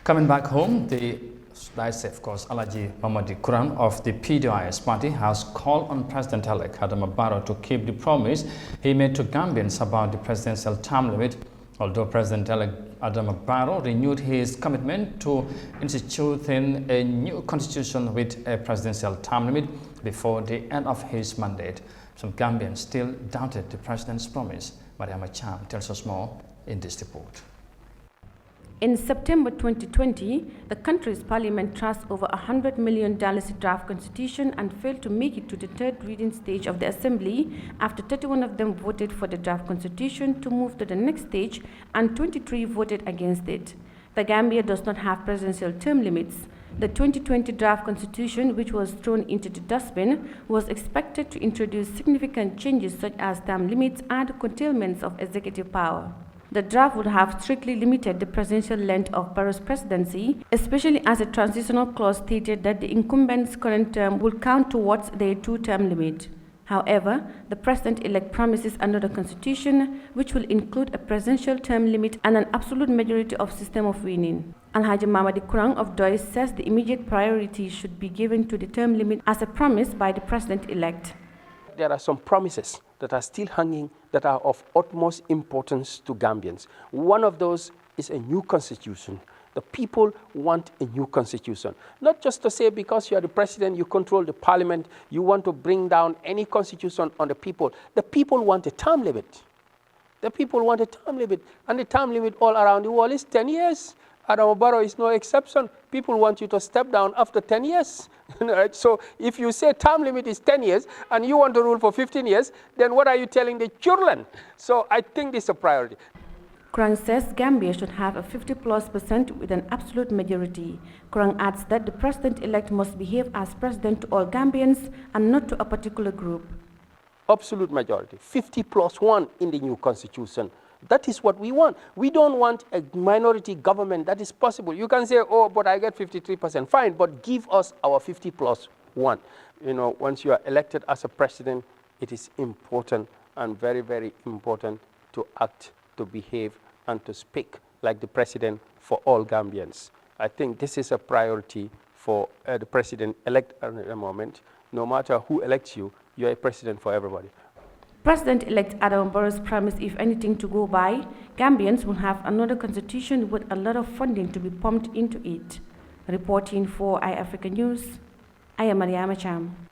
Coming back home, of course, Alhaji Kurang of the PDOIS party has called on President-elect Adama Barrow to keep the promise he made to Gambians about the presidential term limit. Although President-elect Adama Barrow renewed his commitment to instituting a new constitution with a presidential term limit before the end of his mandate, some Gambians still doubted the president's promise. Yahya Jammeh tells us more in this report. In September 2020, the country's parliament passed over $100 million draft constitution and failed to make it to the third reading stage of the assembly after 31 of them voted for the draft constitution to move to the next stage and 23 voted against it. The Gambia does not have presidential term limits. The 2020 draft constitution, which was thrown into the dustbin, was expected to introduce significant changes such as term limits and curtailments of executive power. The draft would have strictly limited the presidential length of Barrow's presidency, especially as a transitional clause stated that the incumbent's current term would count towards their two-term limit. However, the president-elect promises another constitution which will include a presidential term limit and an absolute majority of system of winning. Alhaji Kurang of DOIS says the immediate priority should be given to the term limit as a promise by the president-elect. There are some promises that are still hanging that are of utmost importance to Gambians. One of those is a new constitution. The people want a new constitution. Not just to say because you are the president, you control the parliament, you want to bring down any constitution on the people. The people want a term limit. The people want a term limit. And the term limit all around the world is 10 years. Adama Barrow is no exception. People want you to step down after 10 years. Right? So if you say term limit is 10 years and you want to rule for 15 years, then what are you telling the children? So I think this is a priority. Kurang says Gambia should have a 50+% with an absolute majority. Kurang adds that the president-elect must behave as president to all Gambians and not to a particular group. Absolute majority, 50+1 in the new constitution. That is what we want. We don't want a minority government. That is possible. You can say, oh, but I get 53%. Fine, but give us our 50+1. You know, once you are elected as a president, it is important and very, very important to act, to behave, and to speak like the president for all Gambians. I think this is a priority for the president-elect at the moment. No matter who elects you, you are a president for everybody. President-elect Adama Barrow's promise, if anything to go by, Gambians will have another constitution with a lot of funding to be pumped into it. Reporting for Eyeafrica News, I am Yahya Jammeh.